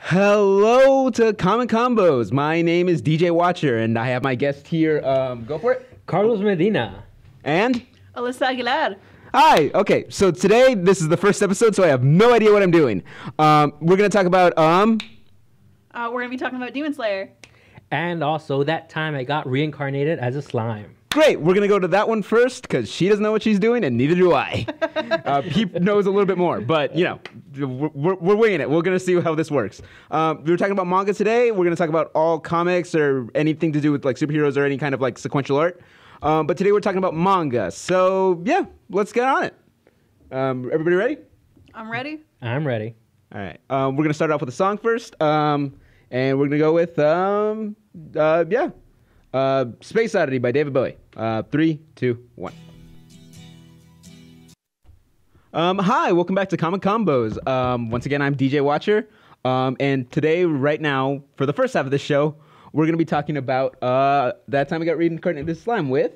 Hello to Common Combos. My name is DJ Watcher, and I have my guest here. Go for it. Carlos Medina. And? Alyssa Aguilar. Hi. Okay, so today, this is the first episode, so I have no idea what I'm doing. We're going to talk about, We're going to be talking about Demon Slayer. And also that time I got reincarnated as a slime. Great. We're going to go to that one first, because she doesn't know what she's doing, and neither do I. Pete knows a little bit more, but, you know, we're winging it. We're going to see how this works. We were talking about manga today. We're going to talk about all comics or anything to do with, like, superheroes or any kind of, like, sequential art. But today we're talking about manga. So, yeah, let's get on it. Everybody ready? I'm ready. I'm ready. All right. We're going to start off with a song first. And we're going to go with, Space Oddity by David Bowie. 3, 2, 1. Hi, welcome back to Comic Combos. Once again, I'm DJ Watcher. And today, right now, for the first half of the show, we're going to be talking about that time I got reincarnated as slime with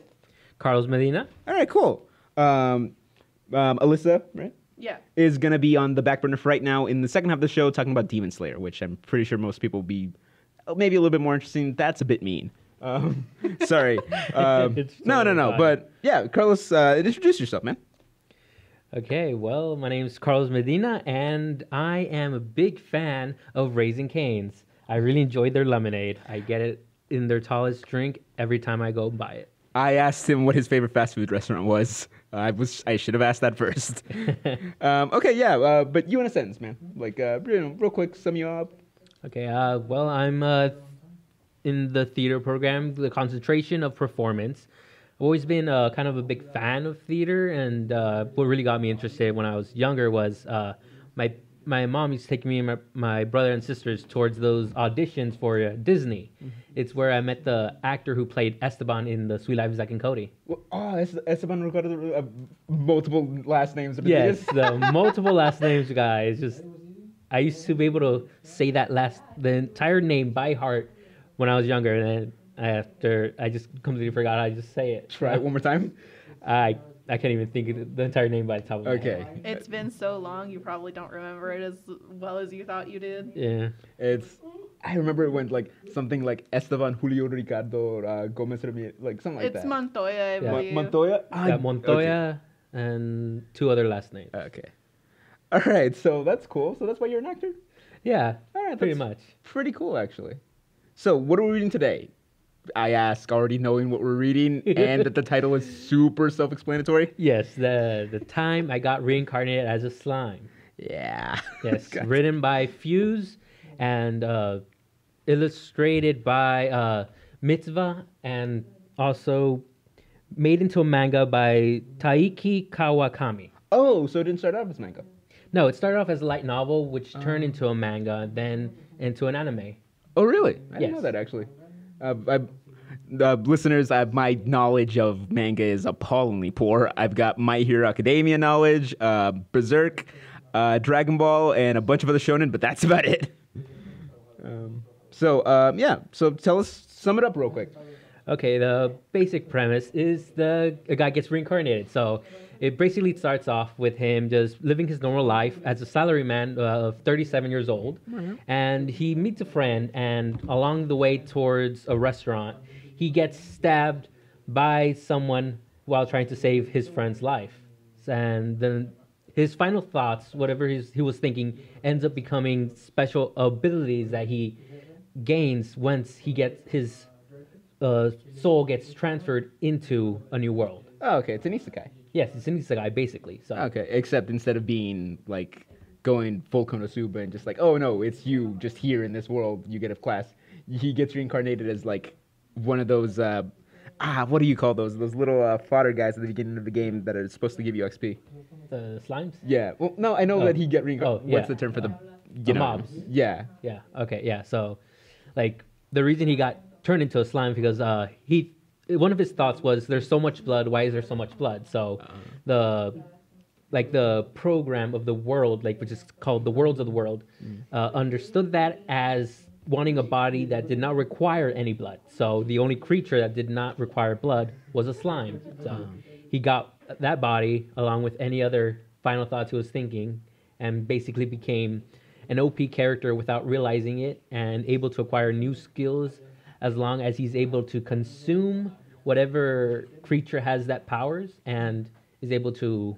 Carlos Medina. All right, cool. Alyssa, right? Yeah. Is going to be on the back burner for right now in the second half of the show talking about Demon Slayer, which I'm pretty sure most people will be maybe a little bit more interesting. That's a bit mean. Sorry. No. But yeah, Carlos, introduce yourself, man. Okay, well, my name is Carlos Medina, and I am a big fan of Raising Cane's. I really enjoyed their lemonade. I get it in their tallest drink every time I go buy it. I asked him what his favorite fast food restaurant was. I should have asked that first. Okay, yeah, but you in a sentence, man. Like, real quick, sum you up. Okay, well, I'm in the theater program, the concentration of performance. I've always been kind of a big fan of theater, and what really got me interested when I was younger was my mom used to take me and my brother and sisters towards those auditions for Disney. Mm-hmm. It's where I met the actor who played Esteban in The Sweet Life of Zack and Cody. Well, Esteban Ricardo, multiple last names. Yes, the multiple last names guy. It's just, I used to be able to say the entire name by heart when I was younger, and then after I just completely forgot how to just say it. Try it one more time. I can't even think of the entire name by the top of my head. Okay. It's been so long, you probably don't remember it as well as you thought you did. Yeah. I remember it went like something like Esteban Julio Ricardo Gomez Ramirez, like something like that. It's Montoya, I believe. Montoya? Montoya Okay. and two other last names. Okay. All right, so that's cool. So that's why you're an actor? Yeah, all right, pretty much. Pretty cool, actually. So what are we reading today? I ask, already knowing what we're reading, and that the title is super self-explanatory. Yes, the time I got reincarnated as a slime. Yeah. Yes, written by Fuse and illustrated by Mitzvah, and also made into a manga by Taiki Kawakami. Oh, so it didn't start out as manga? No, it started off as a light novel, which turned into a manga, then into an anime. Oh, really? I didn't know that, actually. Listeners, my knowledge of manga is appallingly poor. I've got My Hero Academia knowledge, Berserk, Dragon Ball, and a bunch of other shonen, but that's about it. So tell us, sum it up real quick. Okay, the basic premise is a guy gets reincarnated. So it basically starts off with him just living his normal life as a salaryman of 37 years old. Mm-hmm. And he meets a friend, and along the way towards a restaurant, he gets stabbed by someone while trying to save his friend's life. And then his final thoughts, whatever he was thinking, ends up becoming special abilities that he gains once he gets his soul gets transferred into a new world. Oh, okay. It's an isekai. Yes, it's an isekai, basically. So. Okay, except instead of being, like, going full Konosuba and just like, oh, no, it's you just here in this world, you get a class. He gets reincarnated as, like, one of those, what do you call those? Those little fodder guys at the beginning of the game that are supposed to give you XP. The slimes? Yeah. Well, no, I know that he get reincarnated. Yeah. What's the term for the mobs? Yeah. Yeah, okay, yeah. So, like, the reason he got turned into a slime because one of his thoughts was, there's so much blood, why is there so much blood? So the program of the world, like, which is called the Worlds of the World, understood that as wanting a body that did not require any blood. So the only creature that did not require blood was a slime. So he got that body along with any other final thoughts he was thinking, and basically became an OP character without realizing it and able to acquire new skills as long as he's able to consume whatever creature has that powers and is able to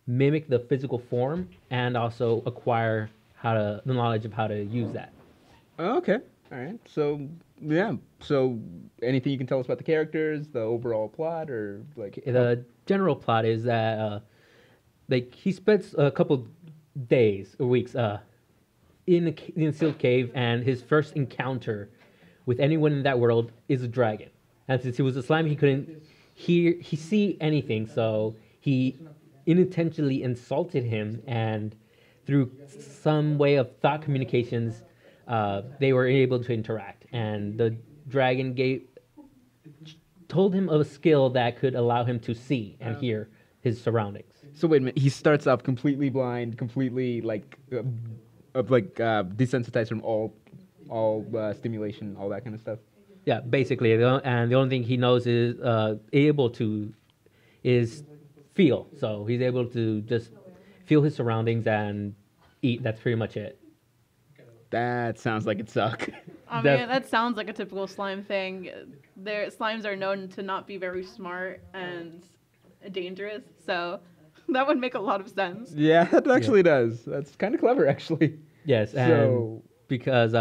mimic the physical form and also acquire the knowledge of how to use that. Okay. All right. So yeah. So anything you can tell us about the characters, the overall plot, or like The general plot is that like he spends a couple days or weeks in a sealed cave, and his first encounter with anyone in that world is a dragon. And since he was a slime, he couldn't see anything, so he unintentionally insulted him, and through some way of thought communications, they were able to interact. And the dragon told him of a skill that could allow him to see and hear his surroundings. So wait a minute. He starts off completely blind, completely desensitized from all stimulation, all that kind of stuff. Yeah, basically, and the only thing he knows is feel. So he's able to just feel his surroundings and eat. That's pretty much it. That sounds like it suck. I mean, that sounds like a typical slime thing. Slimes are known to not be very smart and dangerous, so that would make a lot of sense. Yeah, that actually does. That's kind of clever, actually. Yes, and because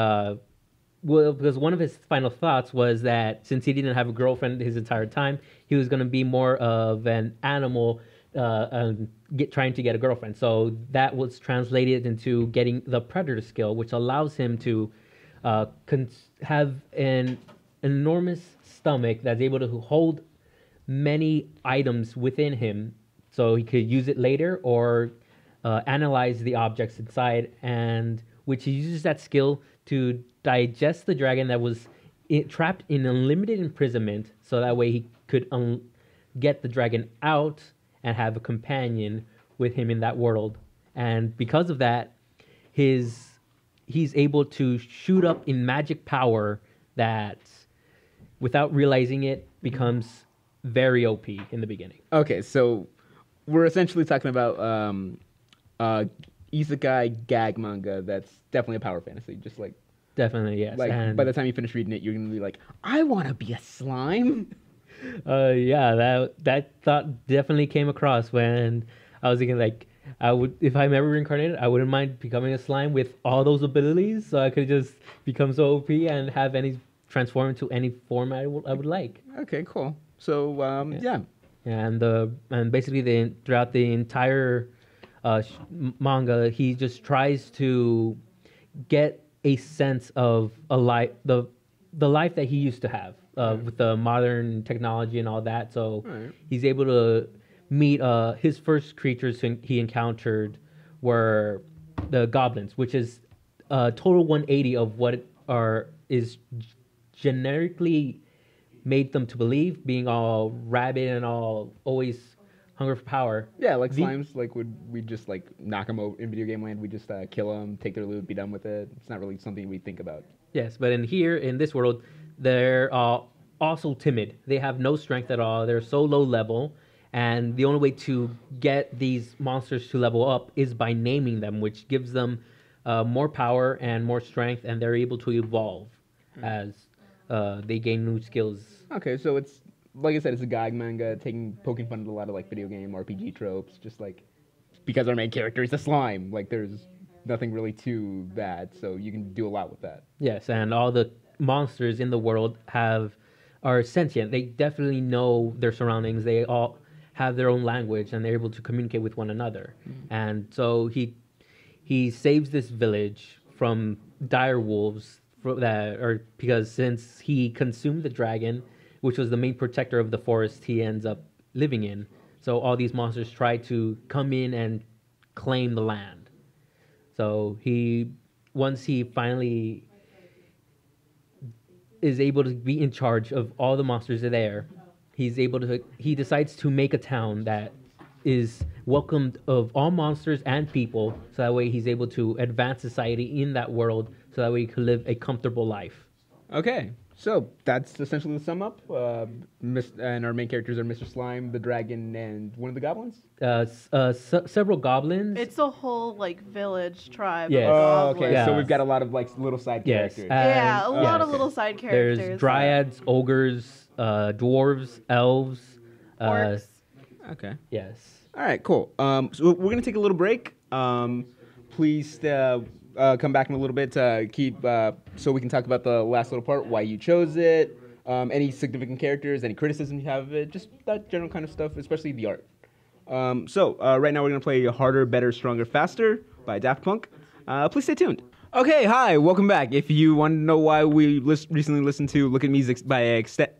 one of his final thoughts was that since he didn't have a girlfriend his entire time, he was going to be more of an animal trying to get a girlfriend. So that was translated into getting the predator skill, which allows him to have an enormous stomach that's able to hold many items within him, so he could use it later or analyze the objects inside, and which he uses that skill to digest the dragon that was trapped in unlimited imprisonment, so that way he could get the dragon out and have a companion with him in that world. And because of that, he's able to shoot up in magic power that, without realizing it, becomes very OP in the beginning. Okay, so we're essentially talking about isekai gag manga that's definitely a power fantasy, just like... Definitely, yes. Like, and by the time you finish reading it, you're going to be like, I want to be a slime. Yeah, that thought definitely came across when I was thinking, like, if I'm ever reincarnated, I wouldn't mind becoming a slime with all those abilities, so I could just become so OP and have transform into any form I would like. Okay, cool. So, yeah. And basically, throughout the entire manga, he just tries to get a sense of the life that he used to have with the modern technology and all that. So he's able to meet his first creatures he encountered were the goblins, which is a total 180 of what is generically made them to believe, being all rabid and all always hunger for power. Yeah, like slimes, like we just like knock them over in video game land. We just kill them, take their loot, be done with it. It's not really something we think about. Yes, but in this world, they're also timid. They have no strength at all. They're so low level, and the only way to get these monsters to level up is by naming them, which gives them more power and more strength, and they're able to evolve as they gain new skills. Okay, so it's, like I said, it's a gag manga poking fun at a lot of like video game RPG tropes, just like because our main character is a slime. Like there's nothing really to that, so you can do a lot with that. Yes, and all the monsters in the world are sentient. They definitely know their surroundings. They all have their own language, and they're able to communicate with one another. And so he saves this village from dire wolves because since he consumed the dragon, which was the main protector of the forest he ends up living in. So all these monsters try to come in and claim the land. So once he finally is able to be in charge of all the monsters there, he decides to make a town that is welcomed of all monsters and people, so that way he's able to advance society in that world, so that way he can live a comfortable life. Okay, So that's essentially the sum up. And our main characters are Mr. Slime, the dragon, and one of the goblins. Several goblins. It's a whole like village tribe. Yes. Of Oh, goblins. okay. Yeah. So we've got a lot of like little side Yes. characters. Yeah, a lot of okay. little side characters. There's dryads, ogres, dwarves, elves. Orcs. Okay. Yes. All right. Cool. So we're gonna take a little break. Please come back in a little bit to keep so we can talk about the last little part, why you chose it, any significant characters, any criticism you have of it, just that general kind of stuff, especially the art. So right now we're gonna play Harder, Better, Stronger, Faster by Daft Punk. Please stay tuned. Okay, hi, welcome back. If you want to know why we recently listened to Look at Music by Extension.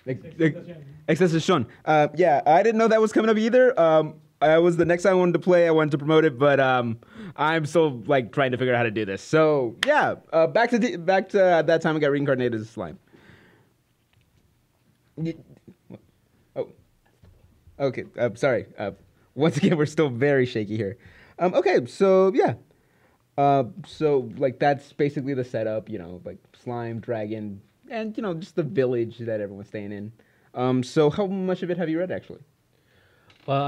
Yeah, I didn't know that was coming up either. I was the next I wanted to play. I wanted to promote it, but I'm still like trying to figure out how to do this. So yeah, back to that time I got reincarnated as a slime. Oh, okay. Sorry. Once again, we're still very shaky here. Okay, so yeah. So like that's basically the setup. You know, like slime, dragon, and you know just the village that everyone's staying in. So how much of it have you read actually? Well,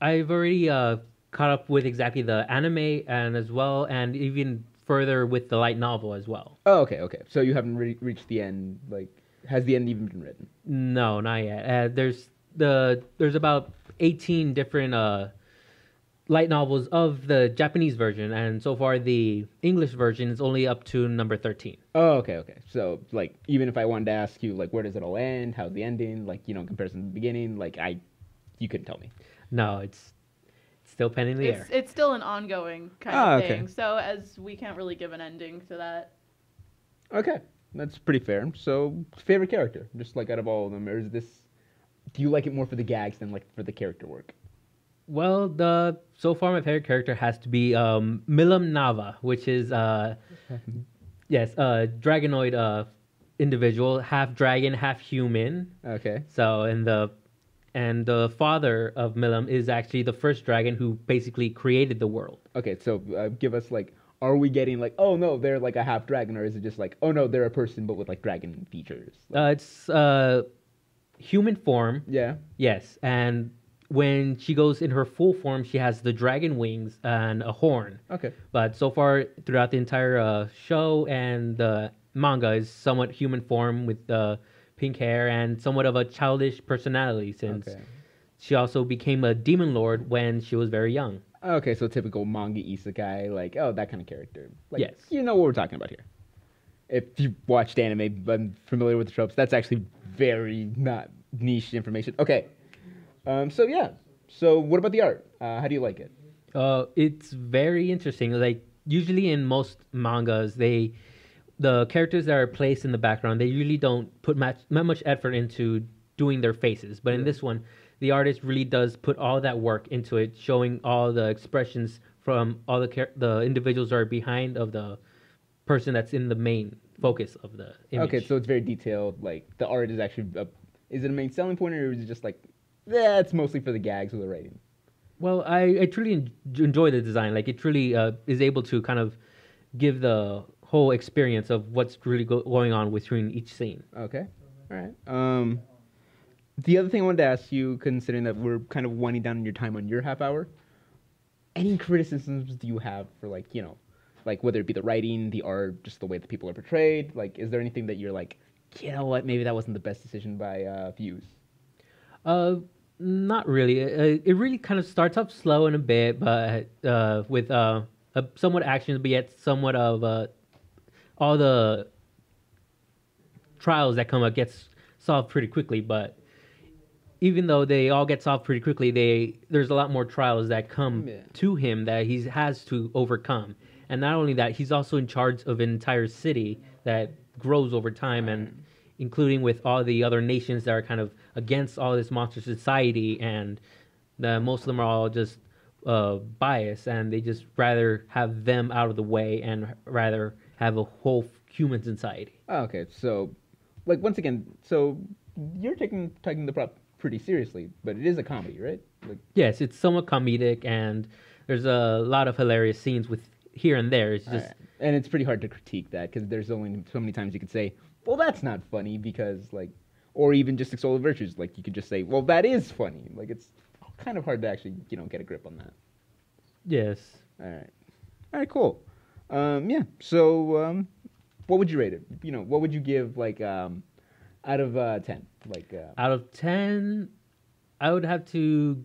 I've already caught up with exactly the anime and as well, and even further with the light novel as well. Oh, okay. So you haven't reached the end. Like, has the end even been written? No, not yet. There's about 18 different light novels of the Japanese version, and so far the English version is only up to number 13. Oh, okay. So, like, even if I wanted to ask you, like, where does it all end? How's the ending? Like, you know, in comparison to the beginning, like, you couldn't tell me. No, it's still pending in the air. It's still an ongoing kind of thing. So as we can't really give an ending to that. Okay, that's pretty fair. So, favorite character, just like out of all of them, or is this? Do you like it more for the gags than like for the character work? Well, so far my favorite character has to be Milam Nava, which is yes, dragonoid individual, half dragon, half human. Okay. So and the father of Milam is actually the first dragon who basically created the world. Okay, so give us like, are we getting like, oh no, they're like a half dragon, or is it just like, oh no, they're a person but with like dragon features? It's human form. Yeah. Yes, and when she goes in her full form, she has the dragon wings and a horn. Okay. But so far, throughout the entire show and the manga is somewhat human form with pink hair and somewhat of a childish personality since she also became a demon lord when she was very young. Okay, so typical manga isekai, like, oh, that kind of character. Like, yes. You know what we're talking about here. If you watched anime, but familiar with the tropes, that's actually very not niche information. Okay. So yeah. So what about the art? How do you like it? It's very interesting. Like usually in most mangas, the characters that are placed in the background, they really don't put not much effort into doing their faces. But in this one, the artist really does put all that work into it, showing all the expressions from all the individuals that are behind of the person that's in the main focus of the image. Okay, so it's very detailed. Like the art is actually, is it a main selling point, or is it just like, yeah, it's mostly for the gags or the writing? Well, I truly enjoy the design. Like it truly is able to kind of give the whole experience of what's really going on between each scene. Okay, all right. The other thing I wanted to ask you, considering that we're kind of winding down your time on your half hour, any criticisms do you have for like, you know, like whether it be the writing, the art, just the way that people are portrayed? Like, is there anything that you're like, you know what, maybe that wasn't the best decision by Fuse? Not really. It really kind of starts up slow in a bit, but with a somewhat action, but yet somewhat of all the trials that come up gets solved pretty quickly. But even though they all get solved pretty quickly, there's a lot more trials that come to him that he has to overcome. And not only that, he's also in charge of an entire city that grows over time, and including with all the other nations that are kind of against all this monster society, and most of them are all just biased, and they just rather have them out of the way and rather have a whole human society. Oh, okay, so, like, once again, so you're taking the prop pretty seriously, but it is a comedy, right? Like, yes, it's somewhat comedic, and there's a lot of hilarious scenes with here and there. It's All just right. And it's pretty hard to critique that because there's only so many times you could say, well, that's not funny because like, or even just extol the virtues. Like you could just say, well, that is funny. Like it's kind of hard to actually, get a grip on that. yes. All right, cool. Yeah. So, what would you rate it? What would you give like out of 10? Like Out of 10, I would have to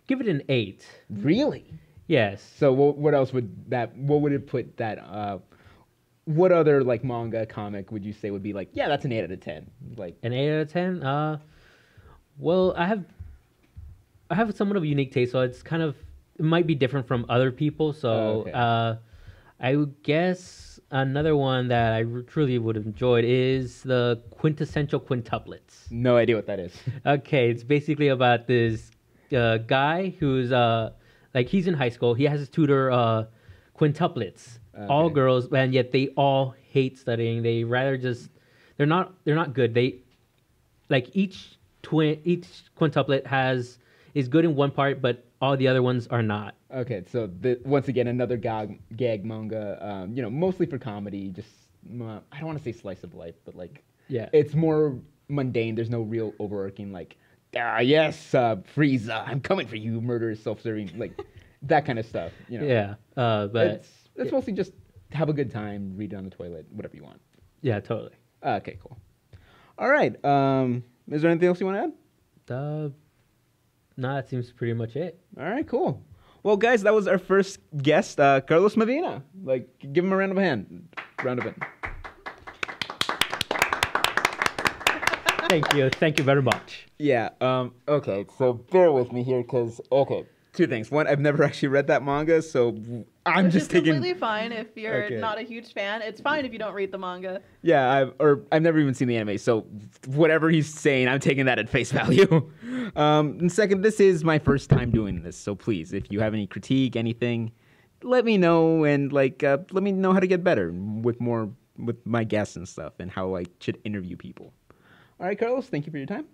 give it an 8. really? Yes. So what else would that? What would it put that? What other like manga comic would you say would be like? Yeah, that's an 8 out of 10. Like An 8 out of 10? Well, I have somewhat of a unique taste, so it's kind of, it might be different from other people. So, Okay. I would guess another one that I truly would have enjoyed is the Quintessential Quintuplets. no idea what that is. Okay, it's basically about this guy who's like he's in high school. He has his tutor quintuplets, all Okay. girls, and yet they all hate studying. They rather just they're not good. They like each quintuplet is good in one part, but all the other ones are not. Okay, so once again another gag manga. Mostly for comedy. Just I don't want to say slice of life, but like Yeah. it's more mundane. There's no real overarching like, yes, Frieza, I'm coming for you, murderous, self-serving, like that kind of stuff. Yeah. But It's mostly just have a good time, read it on the toilet, whatever you want. yeah, totally. Okay, cool. All right. Is there anything else you want to add? No, that seems pretty much it. All right, cool. Well, guys, that was our first guest, Carlos Medina. Like, give him a round of hand. Round of it. Thank you very much. Yeah. Okay. So bear with me here, because two things. One, I've never actually read that manga, so I'm Which just is taking. completely fine if you're Okay. not a huge fan. It's fine if you don't read the manga. Yeah, I've never even seen the anime, so whatever he's saying, I'm taking that at face value. And second, this is my first time doing this, so please, if you have any critique, anything, let me know, and let me know how to get better with my guests and stuff, and how I should interview people. All right, Carlos, thank you for your time.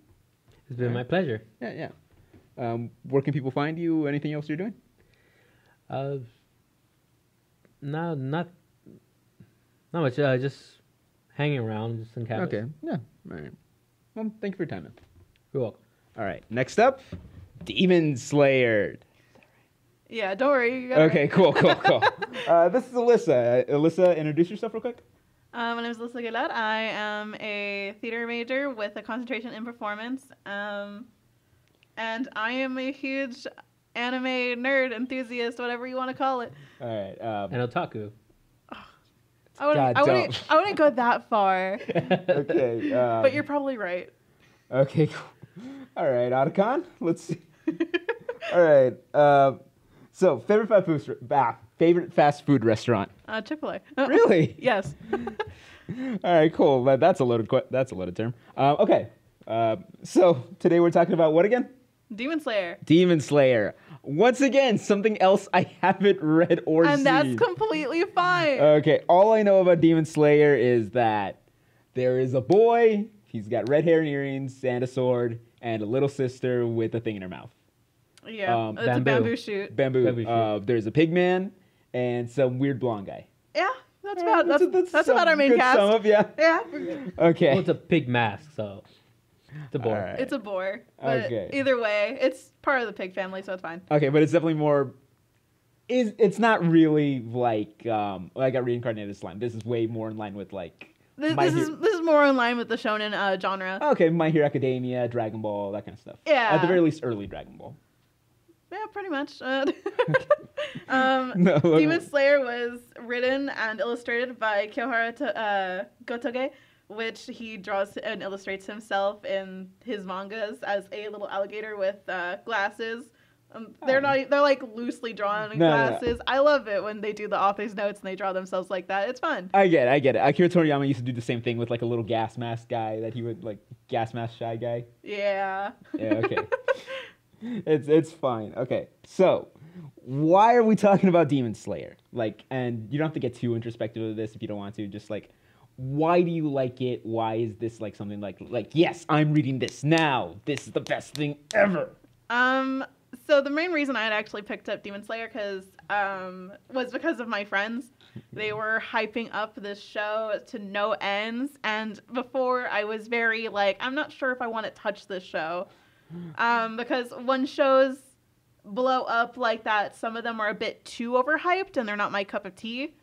It's been my pleasure. Yeah. Where can people find you? Anything else you're doing? No, not much. Just hanging around, just in campus. Okay. Yeah. All right. Well, thank you for your time, man. You're welcome. All right. Next up, Demon Slayer. Yeah, don't worry. You got it Okay, right. cool. This is Alyssa. Alyssa, introduce yourself real quick. My name is Alyssa Gillette. I am a theater major with a concentration in performance. And I am a huge anime nerd, enthusiast, whatever you want to call it. All right. And otaku. God, I wouldn't go that far, Okay. but you're probably right. Okay, cool. All right, Otacon, let's see. All right. So, favorite fast food restaurant? Chick-fil-A. Really? Yes. All right, cool. That's a loaded term. Okay. So today we're talking about what again? Demon Slayer. Demon Slayer. Once again, something else I haven't read or seen. And that's completely fine. Okay, all I know about Demon Slayer is that there is a boy, he's got red hair and earrings and a sword, and a little sister with a thing in her mouth. Yeah, it's a bamboo. bamboo shoot. Bamboo. Bamboo shoot. There's a pig man and some weird blonde guy. Yeah, that's Alright, about that's some about our main good cast. sum up, yeah. Yeah, Okay. Well, it's a pig mask, so it's a boar. Alright. it's a boar. But Okay. either way, it's part of the pig family, so it's fine. Okay, but it's definitely more. It's not really like a reincarnated slime. This is way more in line with like. This My is more in line with the shonen genre. Okay, My Hero Academia, Dragon Ball, that kind of stuff. Yeah. At the very least, early Dragon Ball. Yeah, pretty much. No, look- Demon Slayer was written and illustrated by Kyohara Gotoge, which he draws and illustrates himself in his mangas as a little alligator with glasses. They're like loosely drawn No, no. glasses. I love it when they do the author's notes and they draw themselves like that. It's fun. I get it. Akira Toriyama used to do the same thing with like a little gas mask guy that he would like gas mask shy guy. Yeah. Yeah, okay. It's fine. Okay. So, why are we talking about Demon Slayer? Like, and you don't have to get too introspective of this if you don't want to. Just like, why do you like it? Why is this like something like yes, I'm reading this now. This is the best thing ever. So the main reason I had actually picked up Demon Slayer was because of my friends. They were hyping up this show to no ends, and before I was very like, I'm not sure if I want to touch this show, because when shows blow up like that, some of them are a bit too overhyped, and they're not my cup of tea.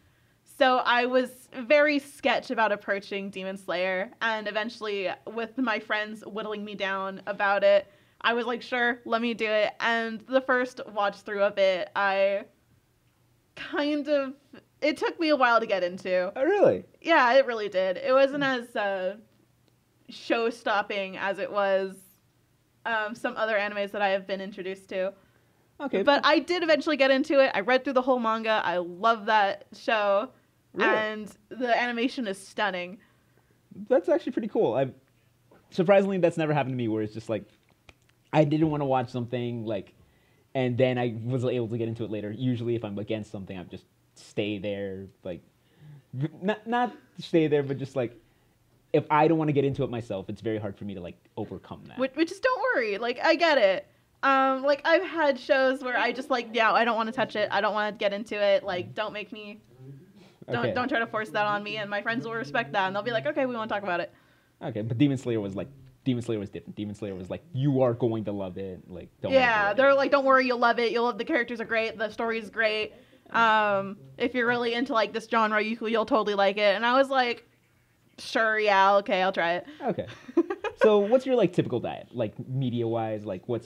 So I was very sketch about approaching Demon Slayer, and eventually, with my friends whittling me down about it, I was like, sure, let me do it. And the first watch through of it, it took me a while to get into. Oh, really? Yeah, it really did. It wasn't as show-stopping as it was some other animes that I have been introduced to. Okay. But I did eventually get into it. I read through the whole manga. I love that show. Really? And the animation is stunning. That's actually pretty cool. Surprisingly, that's never happened to me, where it's just like, I didn't want to watch something, like, and then I was able to get into it later. Usually, if I'm against something, I just stay there, like, not stay there, but just like, if I don't want to get into it myself, it's very hard for me to like overcome that. Which is, don't worry, like, I get it. Like, I've had shows where I just like, yeah, I don't want to touch it. I don't want to get into it. Like, don't make me. Don't try to force that on me, and my friends will respect that, and they'll be like, okay, we want to talk about it. Okay, but Demon Slayer was different. Demon Slayer was like, you are going to love it. Like, don't. Yeah, they're like, don't worry, you'll love it. You'll love the characters are great. The story's great. If you're really into like this genre, you'll totally like it. And I was like, sure, yeah, okay, I'll try it. Okay. So what's your like typical diet, like media wise? Like what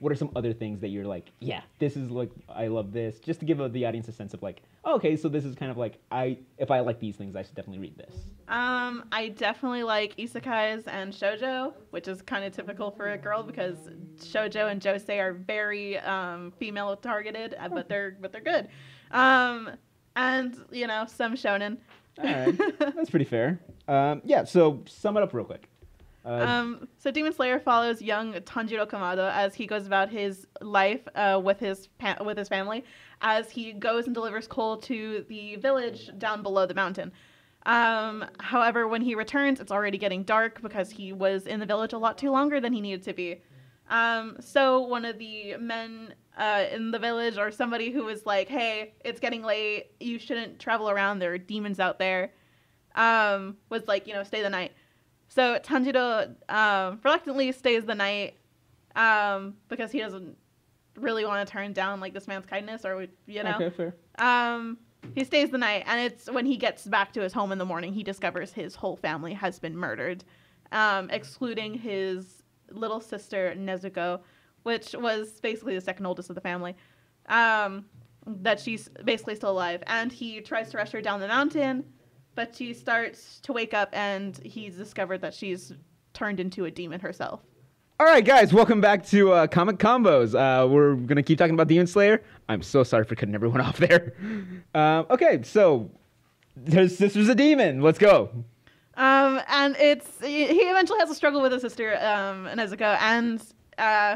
are some other things that you're like, yeah, this is like, I love this, just to give the audience a sense of like, oh, okay, so this is kind of like, if I like these things, I should definitely read this. I definitely like isekais and shoujo, which is kind of typical for a girl because shoujo and josei are very female targeted, but they're good. And you know, some shonen. All right, that's pretty fair. Yeah, so sum it up real quick. So Demon Slayer follows young Tanjiro Kamado as he goes about his life with his family, as he goes and delivers coal to the village down below the mountain. However, when he returns, it's already getting dark because he was in the village a lot too longer than he needed to be. So one of the men in the village, or somebody who was like, hey, it's getting late, you shouldn't travel around, there are demons out there, was like, you know, stay the night. So Tanjiro reluctantly stays the night because he doesn't really want to turn down like this man's kindness, or you know. Okay, fair. He stays the night, and it's when he gets back to his home in the morning, he discovers his whole family has been murdered, excluding his little sister Nezuko, which was basically the second oldest of the family. That she's basically still alive, and he tries to rush her down the mountain. But she starts to wake up, and he's discovered that she's turned into a demon herself. All right, guys, welcome back to Comic Combos. We're going to keep talking about Demon Slayer. I'm so sorry for cutting everyone off there. Okay, so her sister's a demon. Let's go. And he eventually has a struggle with his sister, Nezuko, and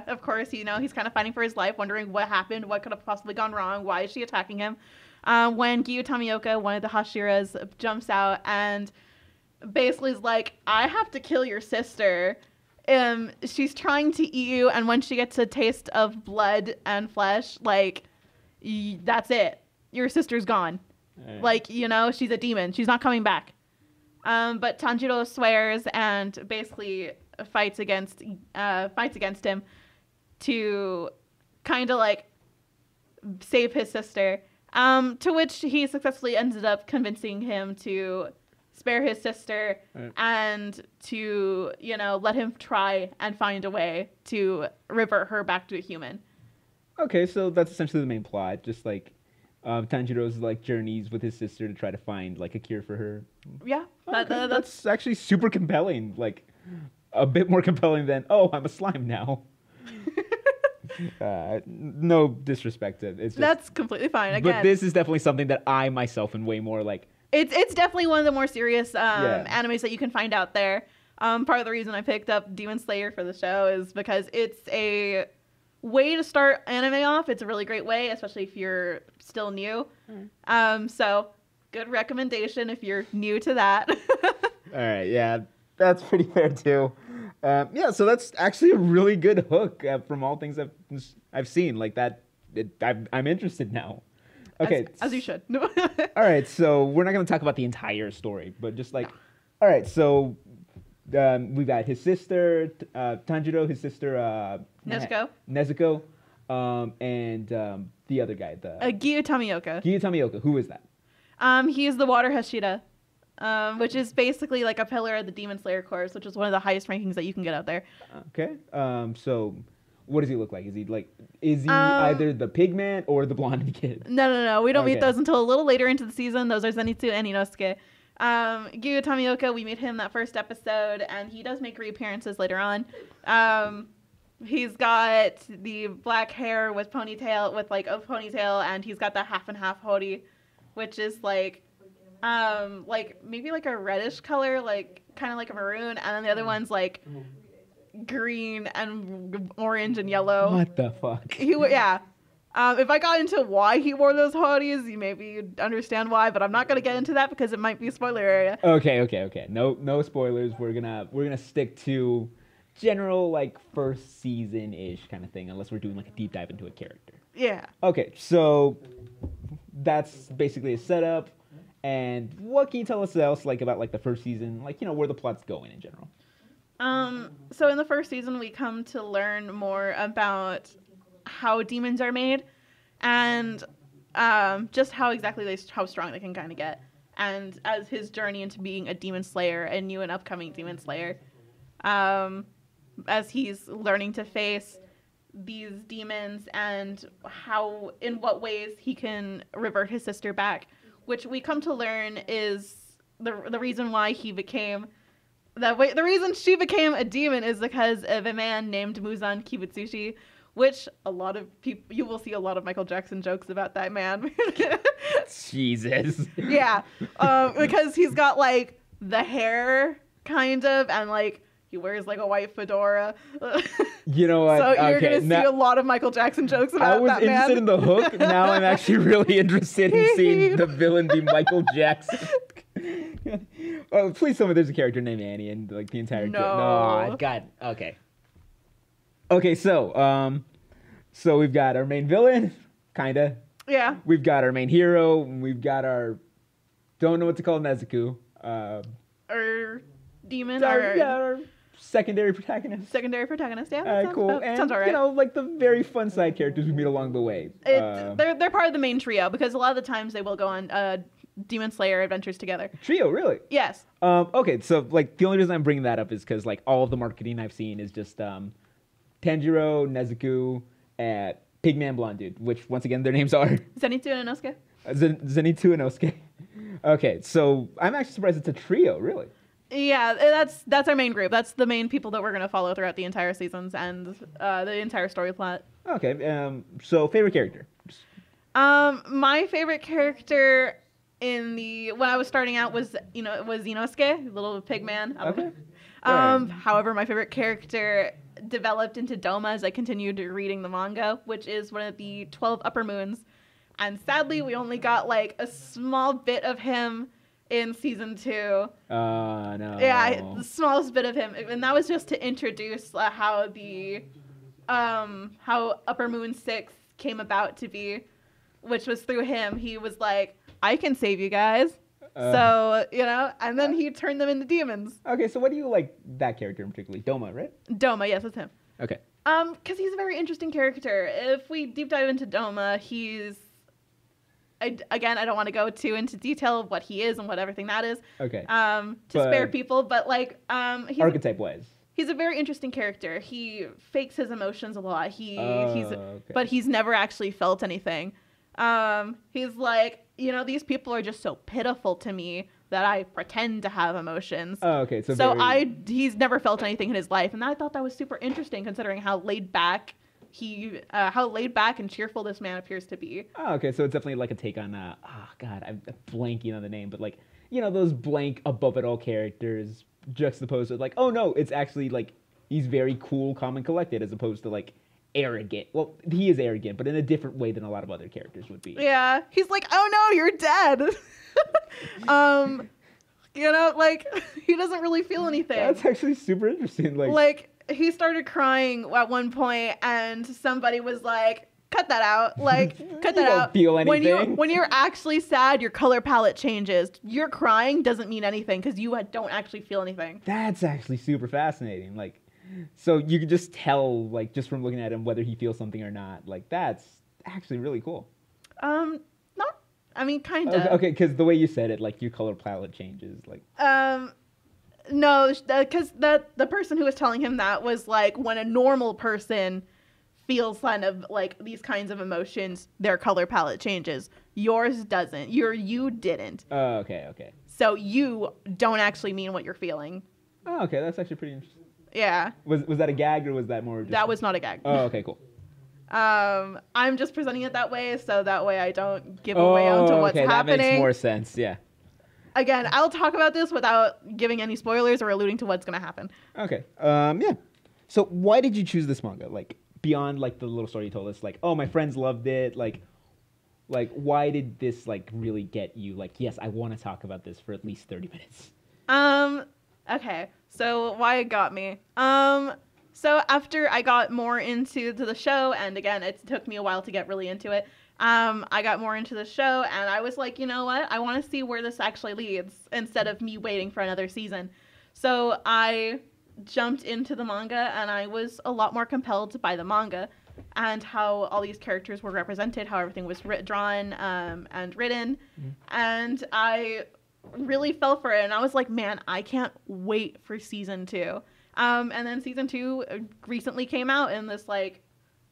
of course, you know, he's kind of fighting for his life, wondering what happened, what could have possibly gone wrong, why is she attacking him? When Giyu Tamioka, one of the Hashiras, jumps out and basically is like, I have to kill your sister. She's trying to eat you, and when she gets a taste of blood and flesh, like, that's it. Your sister's gone. Right. Like, you know, she's a demon. She's not coming back. But Tanjiro swears and basically fights against him to kind of like save his sister. To which he successfully ended up convincing him to spare his sister, right, and to, you know, let him try and find a way to revert her back to a human. Okay, so that's essentially the main plot, just like Tanjiro's like journeys with his sister to try to find like a cure for her. Yeah, okay, that's actually super compelling, like a bit more compelling than, oh, I'm a slime now. No disrespect to it. It's just, that's completely fine. Again, but this is definitely something that I myself am way more like. It's definitely one of the more serious animes that you can find out there. Part of the reason I picked up Demon Slayer for the show is because it's a way to start anime off. It's a really great way, especially if you're still new. So good recommendation if you're new to that. All right, yeah, that's pretty fair too. Yeah, so that's actually a really good hook from all things I've seen. Like that, I'm interested now. Okay, As you should. all right, so we're not going to talk about the entire story, but just like, all right, so we've got his sister Tanjiro, his sister Nezuko, and the other guy, the Giyu Tamioka. Giyu Tamioka. Who is that? He is the Water Hashira, which is basically like a pillar of the Demon Slayer Corps, which is one of the highest rankings that you can get out there. Okay. So what does he look like? Is he either the pig man or the blonde kid? No. We don't meet those until a little later into the season. Those are Zenitsu and Inosuke. Giyu Tamioka, we meet him that first episode, and he does make reappearances later on. He's got the black hair with ponytail, with like a ponytail, and he's got the half and half hoodie, which is like maybe like a reddish color, like kind of like a maroon, and then the other one's like green and orange and yellow. What the fuck? Yeah. If I got into why he wore those hoodies, you maybe understand why, but I'm not gonna get into that because it might be a spoiler area. Okay. No spoilers. We're gonna stick to general like first season ish kind of thing, unless we're doing like a deep dive into a character. Yeah. Okay, so that's basically a setup. And what can you tell us else like about like the first season, like where the plot's going in general? So in the first season, we come to learn more about how demons are made, and just how strong they can kind of get, and as his journey into being a demon slayer, a new and upcoming demon slayer, as he's learning to face these demons and in what ways he can revert his sister back, which we come to learn is the reason why he became the reason she became a demon is because of a man named Muzan Kibutsushi, which a lot of people, you will see a lot of Michael Jackson jokes about that man. Jesus. Yeah, because he's got like the hair kind of, and like he wears like a white fedora. You know what? So you're gonna see a lot of Michael Jackson jokes about that man. I was interested in the hook. Now I'm actually really interested in seeing the villain be Michael Jackson. Oh, please tell me there's a character named Annie and like the entire. No, God. Okay, so we've got our main villain, kinda. Yeah. We've got our main hero. We've got our don't know what to call Nezuko. Or demon. Our secondary protagonist. Yeah. All right, cool. And sounds alright. like the very fun side characters we meet along the way. They're part of the main trio because a lot of the times they will go on Demon Slayer adventures together. Trio, really? Yes. Okay, so like the only reason I'm bringing that up is because like all of the marketing I've seen is just Tanjiro, Nezuko, and Pigman Blonde Dude, which once again their names are Zenitsu and Inosuke. Zenitsu and Inosuke. Okay, so I'm actually surprised it's a trio, really. Yeah, that's our main group. That's the main people that we're gonna follow throughout the entire seasons and the entire story plot. Okay, so favorite character. My favorite character when I was starting out was Inosuke, little pig man. Okay. However, my favorite character developed into Doma as I continued reading the manga, which is one of the 12 upper moons. And sadly, we only got like a small bit of him in season 2. No. Yeah, the smallest bit of him, and that was just to introduce how Upper Moon 6 came about to be, which was through him. He was like, I can save you guys. So, and then he turned them into demons. Okay, so what do you like that character in particular? Doma, right? Doma, yes, that's him. Okay. Because he's a very interesting character. If we deep dive into Doma, again, I don't want to go too into detail of what he is and what everything that is. Okay. To spare people, but like, archetype-wise. He's a very interesting character. He fakes his emotions a lot. Okay. But he's never actually felt anything. He's like, these people are just so pitiful to me that I pretend to have emotions. Oh, okay. He's never felt anything in his life, and I thought that was super interesting considering how laid back and cheerful this man appears to be. Oh, okay. So it's definitely like a take on, God, I'm blanking on the name, but like, those blank above it all characters juxtaposed with like, oh no, it's actually like, he's very cool, calm, and collected as opposed to like arrogant. Well, he is arrogant, but in a different way than a lot of other characters would be. Yeah. He's like, oh no, you're dead. You know, like, he doesn't really feel anything. That's actually super interesting. Like, he started crying at one point, and somebody was like, cut that out. Like, cut that You don't out. feel anything. When you're actually sad, your color palette changes. Your crying doesn't mean anything because you don't actually feel anything. That's actually super fascinating. Like, so you can just tell, like, just from looking at him whether he feels something or not. Like, that's actually really cool. Not, I mean, kind of. Okay, because the way you said it, like, your color palette changes. Like, no, because the person who was telling him that was like, when a normal person feels kind of like these kinds of emotions, their color palette changes. Yours doesn't. You didn't. oh, okay. So you don't actually mean what you're feeling. Oh, okay, that's actually pretty interesting. Yeah. Was that a gag or was that more? Just... That was not a gag. Oh, okay, cool. I'm just presenting it that way, so that way I don't give away onto what's happening. That makes more sense. Yeah. Again, I'll talk about this without giving any spoilers or alluding to what's going to happen. Okay. Yeah. So why did you choose this manga? Like, beyond like the little story you told us, like, oh, my friends loved it. Like why did this like really get you? Like, yes, I want to talk about this for at least 30 minutes. Okay. So why it got me? So after I got more into the show, and again, it took me a while to get really into it. I got more into the show, and I was like, you know what? I want to see where this actually leads instead of me waiting for another season. So I jumped into the manga, and I was a lot more compelled by the manga and how all these characters were represented, how everything was drawn and written. Mm-hmm. And I really fell for it, and I was like, man, I can't wait for season 2. And then season 2 recently came out in this like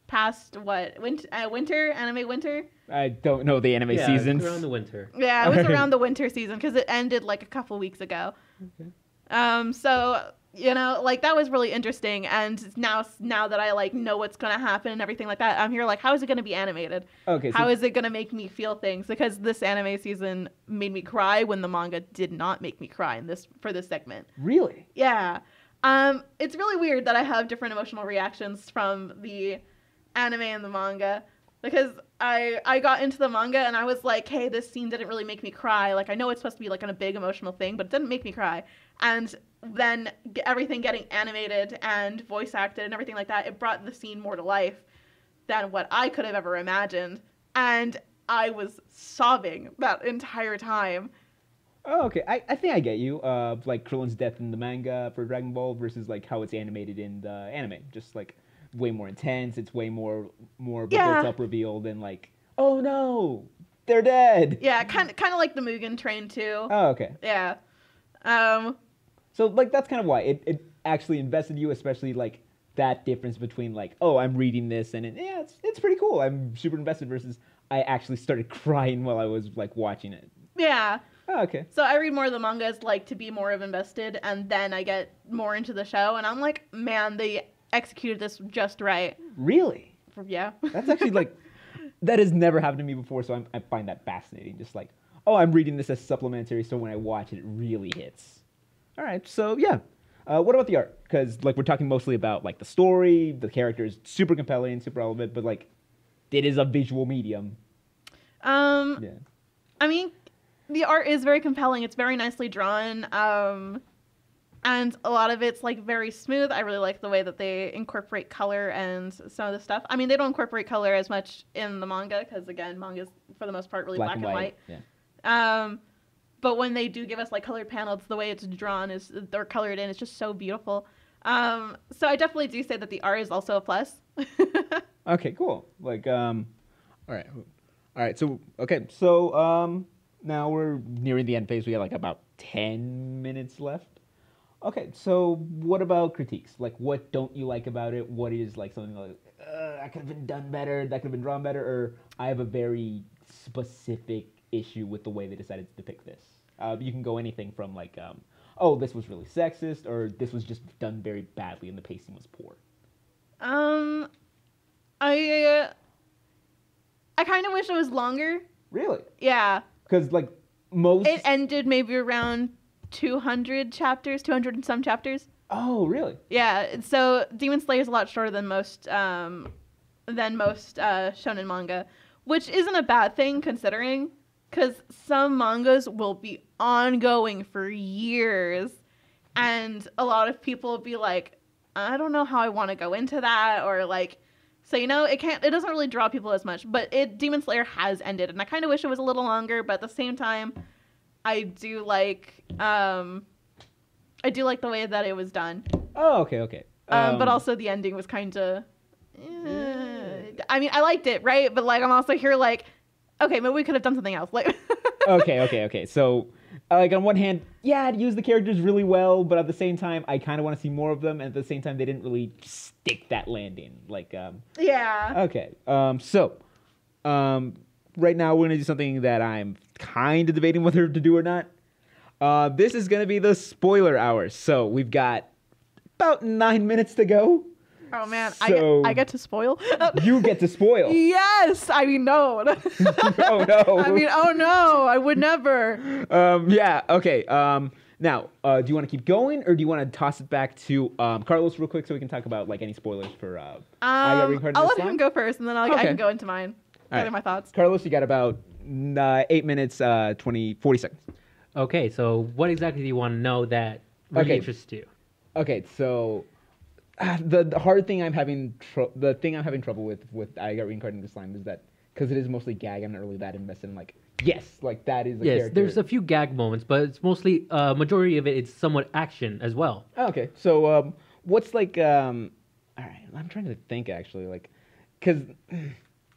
past anime winter. I don't know the anime seasons. Around the winter. Yeah, it was around the winter season because it ended like a couple weeks ago. Okay. So you know, like that was really interesting. And now that I like know what's gonna happen and everything like that, I'm here like, how is it gonna be animated? Okay. How is it gonna make me feel things? Because this anime season made me cry when the manga did not make me cry for this segment. Really? Yeah. It's really weird that I have different emotional reactions from the anime and the manga, because I got into the manga and I was like, hey, this scene didn't really make me cry. Like, I know it's supposed to be like a big emotional thing, but it didn't make me cry. And then everything getting animated and voice acted and everything like that, it brought the scene more to life than what I could have ever imagined. And I was sobbing that entire time. Oh, okay. I think I get you. Like Krillin's death in the manga for Dragon Ball versus like how it's animated in the anime. Just like way more intense. It's way more of a built-up reveal than like, oh no, they're dead. Yeah, kind of like the Mugen Train too. Oh, okay. Yeah. So like that's kind of why it actually invested you, especially like that difference between like, oh, I'm reading this and it's pretty cool. I'm super invested versus I actually started crying while I was like watching it. Yeah. Oh, okay. So I read more of the mangas like to be more of invested, and then I get more into the show, and I'm like, man, they executed this just right. Really? Yeah. That's actually like, that has never happened to me before, so I find that fascinating. Just like, oh, I'm reading this as supplementary, so when I watch it, it really hits. All right, so yeah. What about the art? Because like we're talking mostly about like the story, the characters, super compelling, super relevant, but like it is a visual medium. Yeah. I mean, the art is very compelling. It's very nicely drawn. And a lot of it's like very smooth. I really like the way that they incorporate color and some of the stuff. I mean, they don't incorporate color as much in the manga because, again, manga's for the most part really black and white. Yeah. But when they do give us like colored panels, the way it's drawn or colored in, it's just so beautiful. So I definitely do say that the art is also a plus. Okay, cool. Like, all right. So, okay. So, now we're nearing the end phase. We got like about 10 minutes left. Okay, so what about critiques? Like, what don't you like about it? What is like something like, that could have been done better, that could have been drawn better, or I have a very specific issue with the way they decided to depict this? You can go anything from like, oh, this was really sexist, or this was just done very badly and the pacing was poor. I kind of wish it was longer. Really? Yeah. Because like most... It ended maybe around 200 and some chapters. Oh, really? Yeah. So Demon Slayer is a lot shorter than most shonen manga, which isn't a bad thing considering, because some mangas will be ongoing for years, and a lot of people will be like, I don't know how I want to go into that, or like, so it doesn't really draw people as much. But Demon Slayer has ended, and I kind of wish it was a little longer. But at the same time, I do like the way that it was done. Oh, okay. But also the ending was kind of. I mean, I liked it, right? But like, I'm also here like, okay, maybe we could have done something else. Like. Okay. So, like on one hand, yeah, it used the characters really well, but at the same time, I kind of want to see more of them. And at the same time, they didn't really stick that landing. Like, Yeah. Okay. So, right now we're gonna do something that I'm kind of debating whether to do or not. This is gonna be the spoiler hour. So we've got about 9 minutes to go. Oh man, So- I get to spoil. You get to spoil. Yes, I mean no. Oh no. I mean, oh no, I would never. Yeah. Okay. Now, do you want to keep going, or do you want to toss it back to Carlos real quick so we can talk about like any spoilers for? I Got Reincarnated I'll as let Slime? him go first, and then I Okay. can go into mine. All Gather right. my thoughts. Carlos, you got about 8 minutes, 40 seconds. Okay, so what exactly do you want to know that really Okay. interests you? Okay, so the hard thing I'm having trouble with I Got Reincarnated as Slime is that because it is mostly gag, I'm not really that invested in like like that is a Yes, character. there's a few gag moments, but it's mostly majority of it's somewhat action as well. Oh, okay, so what's like all right, I'm trying to think actually like because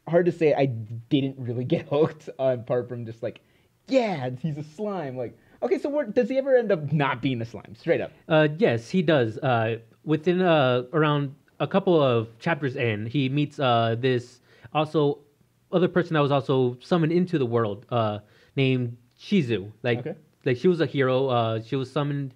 hard to say I didn't really get hooked apart from just like yeah he's a slime like okay so does he ever end up not being a slime straight up? Yes, he does. Within around a couple of chapters in, he meets this also other person that was also summoned into the world named Shizu. Okay. Like she was a hero. She was summoned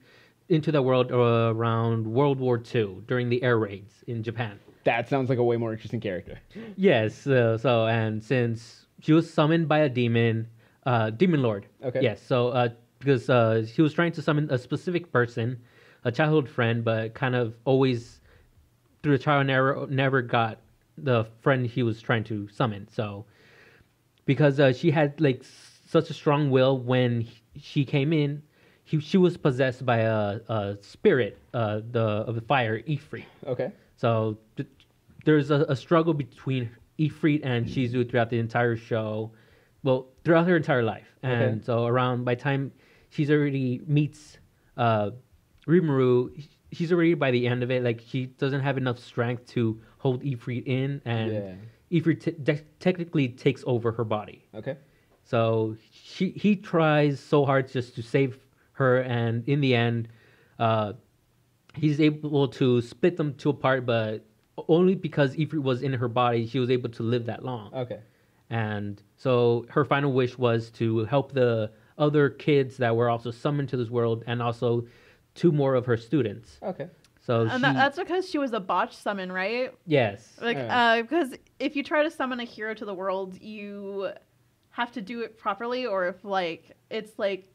into the world around World War II during the air raids in Japan. That sounds like a way more interesting character. Yes. And since she was summoned by a demon lord. Okay. Yes. So because he was trying to summon a specific person, a childhood friend, but kind of always through the trial and error never got the friend he was trying to summon. So because she had like such a strong will when she came in, she was possessed by a spirit of the fire, Ifrit. Okay. So there's a struggle between Ifrit and Shizu throughout the entire show. Well, throughout her entire life. And Okay. so around by the time she's already meets Rimuru, she's already by the end of it, like she doesn't have enough strength to hold Ifrit in, and Ifrit technically takes over her body. Okay. So he tries so hard just to save her, and in the end, he's able to split them two apart, but only because Ifrit was in her body, she was able to live that long. Okay. And so her final wish was to help the other kids that were also summoned to this world, and also 2 more of her students. Okay. So And that's because she was a botch summon, right? yes. Like, Yeah. because if you try to summon a hero to the world, you have to do it properly, or if like it's like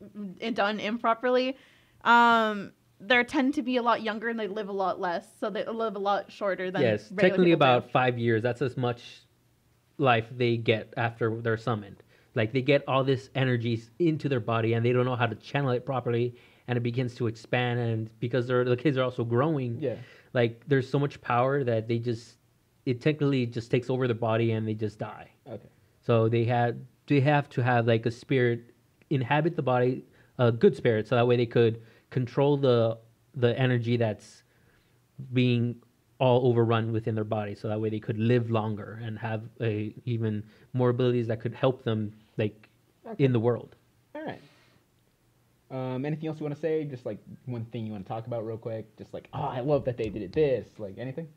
done improperly, they tend to be a lot younger and they live a lot less, so they live a lot shorter than Yes, regular technically people do. about 5 years. That's as much life they get after they're summoned. Like they get all this energy into their body, and they don't know how to channel it properly, and it begins to expand. And because the kids are also growing, Yeah. like there's so much power that it technically just takes over their body, and they just die. Okay. So they have to have like a spirit inhabit the body, a good spirit, so that way they could control the energy that's being all overrun within their body, so that way they could live longer and have even more abilities that could help them like in the world. All right. Anything else you want to say? Just like one thing you want to talk about real quick? Just like, oh, I love that they did it this. Like anything?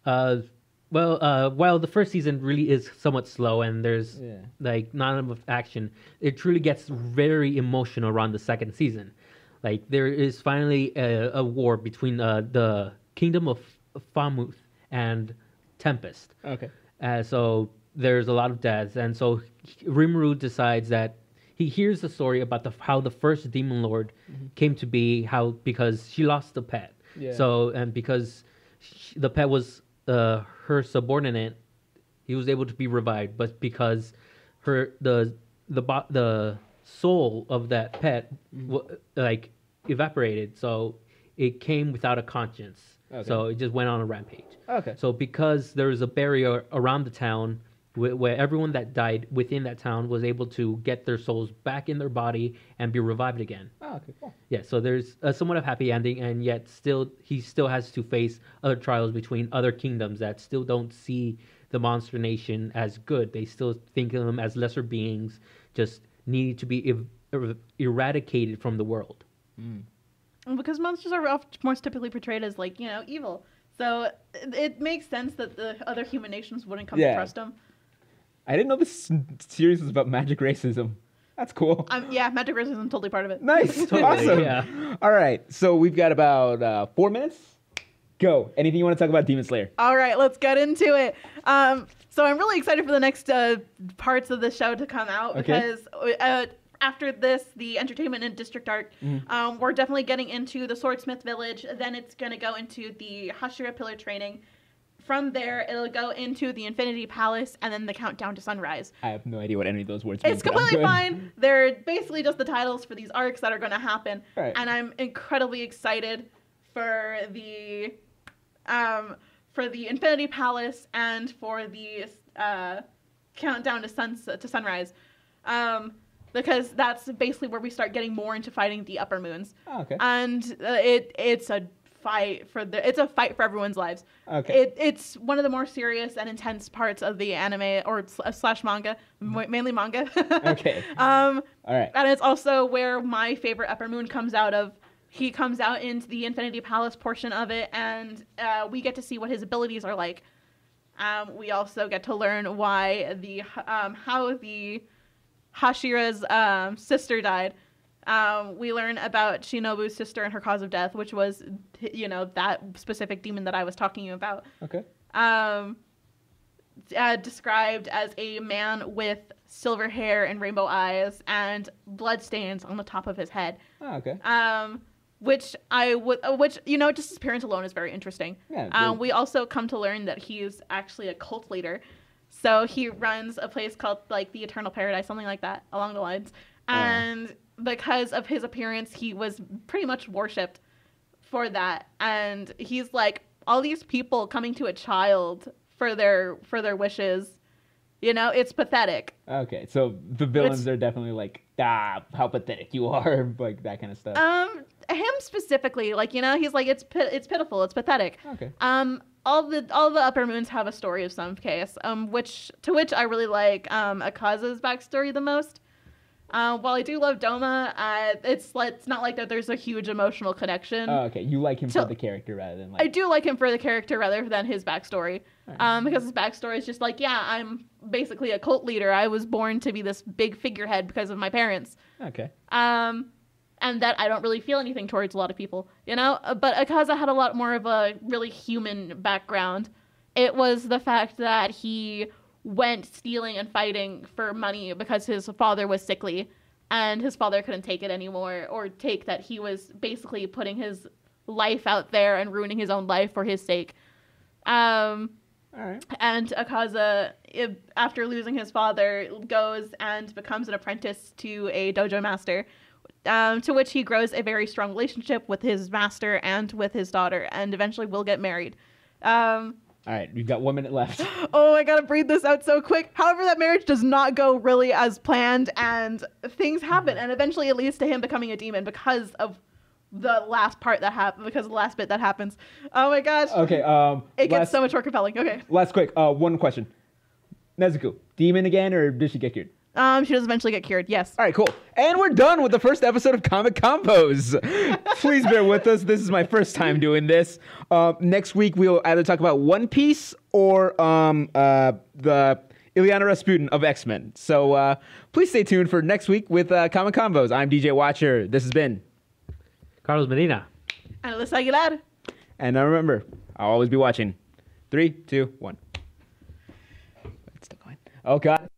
While the first season really is somewhat slow and there's Yeah. like not enough action, it truly gets very emotional around the second season. Like there is finally a war between the kingdom of Famuth and Tempest. Okay. So there's a lot of deaths, and so Rimuru decides that he hears the story about how the first demon lord came to be, because she lost the pet. Yeah. So and because the pet was her subordinate, he was able to be revived. But because the the soul of that pet like evaporated, so it came without a conscience. Okay. So it just went on a rampage. Okay. So because there was a barrier around the town where everyone that died within that town was able to get their souls back in their body and be revived again. Oh, okay, cool. Yeah, so there's a somewhat of happy ending, and yet he still has to face other trials between other kingdoms that still don't see the monster nation as good. They still think of them as lesser beings, just need to be eradicated from the world. Because monsters are more typically portrayed as, like, evil. So it makes sense that the other human nations wouldn't come to trust them. I didn't know this series was about magic racism. That's cool. Yeah, magic racism is totally part of it. Nice. Totally, Awesome. yeah. All right. So we've got about 4 minutes. Go. Anything you want to talk about Demon Slayer? All right, let's get into it. So I'm really excited for the next parts of the show to come out because after this, the entertainment and district arc, we're definitely getting into the Swordsmith Village. Then it's going to go into the Hashira Pillar Training. From there, it'll go into the Infinity Palace and then the Countdown to Sunrise. I have no idea what any of those words mean. It's completely fine. They're basically just the titles for these arcs that are going to happen. Right. And I'm incredibly excited for the Infinity Palace and for the Countdown to Sunrise. Because that's basically where we start getting more into fighting the upper moons. Oh, okay. And it's a fight for everyone's lives. Okay. It's one of the more serious and intense parts of the anime or slash manga, mainly manga. Okay. All right. And it's also where my favorite upper moon comes out of. He comes out into the Infinity Palace portion of it, and we get to see what his abilities are like. We also get to learn why how the Hashira's sister died. We learn about Shinobu's sister and her cause of death, which was, that specific demon that I was talking about. Okay. Described as a man with silver hair and rainbow eyes and bloodstains on the top of his head. Oh, okay. Which just his appearance alone is very interesting. Yeah. We also come to learn that he's actually a cult leader. So he runs a place called, like, the Eternal Paradise, something like that, along the lines. And because of his appearance, he was pretty much worshipped for that. And he's like, all these people coming to a child for their wishes, it's pathetic. Okay, so the villains are definitely like, how pathetic you are, like that kind of stuff. Him specifically, like, he's like, it's pitiful, it's pathetic. Okay. All the upper moons have a story of some case, which I really like Akaza's backstory the most. While I do love Doma, it's not like that there's a huge emotional connection. Oh, okay. You like him for the character rather than like... I do like him for the character rather than his backstory. Right. Because his backstory is just like, yeah, I'm basically a cult leader. I was born to be this big figurehead because of my parents. Okay. And that I don't really feel anything towards a lot of people, But Akaza had a lot more of a really human background. It was the fact that he went stealing and fighting for money because his father was sickly and his father couldn't take it anymore, or take that he was basically putting his life out there and ruining his own life for his sake. All right. And Akaza, after losing his father, goes and becomes an apprentice to a dojo master, to which he grows a very strong relationship with his master and with his daughter, and eventually will get married. All right, we've got 1 minute left. Oh, I gotta breathe this out so quick. However, that marriage does not go really as planned, and things happen, and eventually it leads to him becoming a demon because of the last part that happened, because of the last bit that happens. Oh my gosh. Okay. It gets so much more compelling. Okay. Last quick. One question. Nezuko, demon again, or did she get cured? She does eventually get cured, yes. All right, cool. And we're done with the first episode of Comic Combos. Please bear with us. This is my first time doing this. Next week, we'll either talk about One Piece or the Ileana Rasputin of X-Men. So please stay tuned for next week with Comic Combos. I'm DJ Watcher. This has been Carlos Medina. And Alyssa Aguilar. And now remember, I'll always be watching. 3, 2, 1. It's still going. Oh, God.